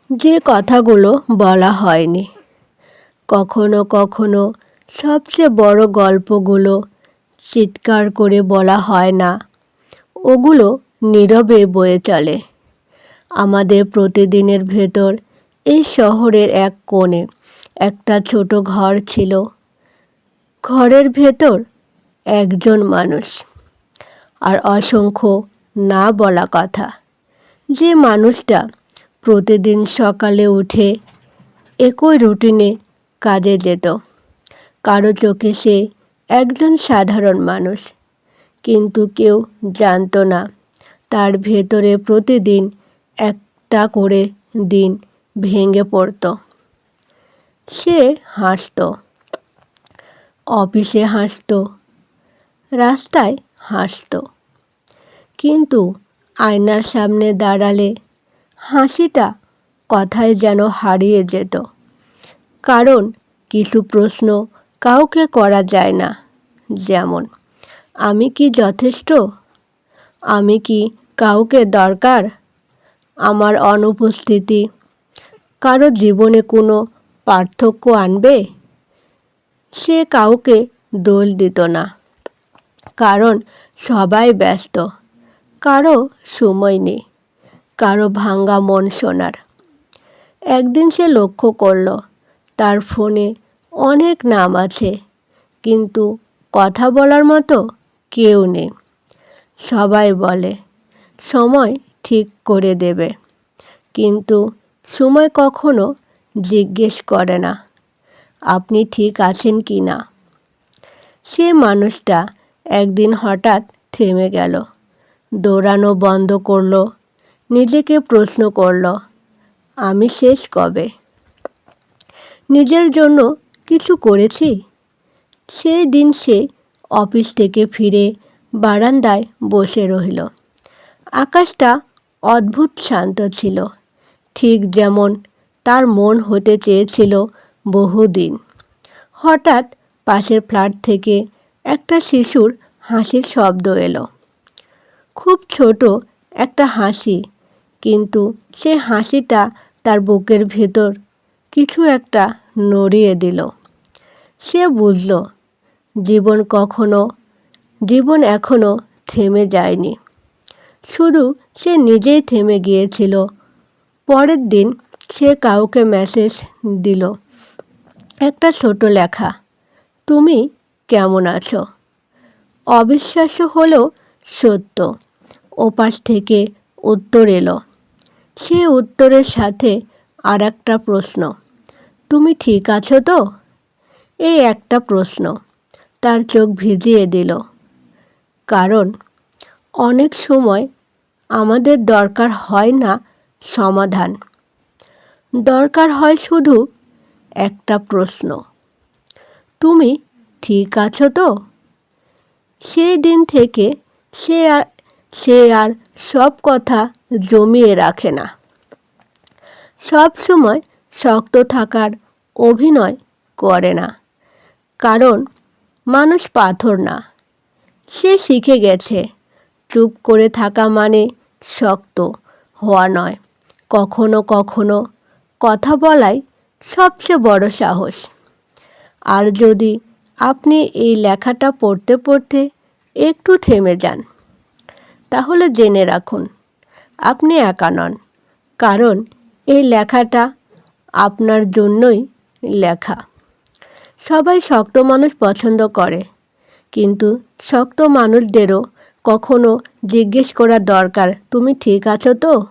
যে কথাগুলো বলা হয়নি। কখনো কখনো সবচেয়ে বড় গল্পগুলো চিৎকার করে বলা হয় না, ওগুলো নীরবে বয়ে চলে আমাদের প্রতিদিনের ভেতর। এই শহরের এক কোণে একটা ছোট ঘর ছিল। ঘরের ভেতর একজন মানুষ আর অসংখ্য না বলা কথা। যে মানুষটা প্রতিদিন সকালে উঠে একই রুটিনে কাজে যেত। কারো চোখে সে একজন সাধারণ মানুষ, কিন্তু কেউ জানতো না তার ভেতরে প্রতিদিন একটা করে দিন ভেঙে পড়ত। সে হাসত, অফিসে হাসত, রাস্তায় হাসত, কিন্তু আয়নার সামনে দাঁড়ালে হাসিটা কথায় যেন হারিয়ে যেত। কারণ কিছু প্রশ্ন কাউকে করা যায় না, যেমন আমি কি যথেষ্ট, আমি কি কাউকে দরকার, আমার অনুপস্থিতি কারো জীবনে কোনো পার্থক্য আনবে। সে কাউকে দোষ দিত না, কারণ সবাই ব্যস্ত, কারো সময় নেই, কারো ভাঙা মন শোনার। একদিন সে লক্ষ্য করল তার ফোনে অনেক নাম আছে, কিন্তু কথা বলার মতো কেউ নেই। সবাই বলে সময় ঠিক করে দেবে, কিন্তু সময় কখনো জিজ্ঞেস করে না আপনি ঠিক আছেন কি না। সে মানুষটা একদিন হঠাৎ থেমে গেল, দৌড়ানো বন্ধ করল, নিজেকে প্রশ্ন করল, আমি শেষ কবে নিজের জন্য কিছু করেছি। সেই দিন সে অফিস থেকে ফিরে বারান্দায় বসে রইল। আকাশটা অদ্ভুত শান্ত ছিল, ঠিক যেমন তার মন হতে চেয়েছিল বহুদিন। হঠাৎ পাশের ফ্ল্যাট থেকে একটা শিশুর হাসির শব্দ এলো। খুব ছোট একটা হাসি, কিন্তু সে হাসিটা তার বুকের ভেতর কিছু একটা নড়িয়ে দিল। সে বুঝল জীবন এখনো থেমে যায়নি, শুধু সে নিজেই থেমে গিয়েছিল। পরের দিন সে কাউকে মেসেজ দিল, একটা ছোট লেখা, তুমি কেমন আছো। অবিশ্বাস্য হলেও সত্য, ওপাশ থেকে উত্তর এলো। সে উত্তরের সাথে আর একটা প্রশ্ন, তুমি ঠিক আছো তো। এই একটা প্রশ্ন তার চোখ ভিজিয়ে দিল, কারণ অনেক সময় আমাদের দরকার হয় না সমাধান, দরকার হয় শুধু একটা প্রশ্ন, তুমি ঠিক আছো তো। সেই দিন থেকে সে আর সব কথা জমিয়ে রাখে না, সব সময় শক্ত থাকার অভিনয় করে না, কারণ মানুষ পাথর না। সে শিখে গেছে চুপ করে থাকা মানে শক্ত হওয়া নয়। কখনো কখনো কথা বলাই সবচেয়ে বড় সাহস। আর যদি আপনি এই লেখাটা পড়তে পড়তে একটু থেমে যান, তাহলে জেনে রাখুন আপনি একা নন, কারণ এই লেখাটা আপনার জন্যই লেখা। সবাই শক্ত মানুষ পছন্দ করে, কিন্তু শক্ত মানুষদেরও কখনো জিজ্ঞেস করা দরকার, তুমি ঠিক আছো তো।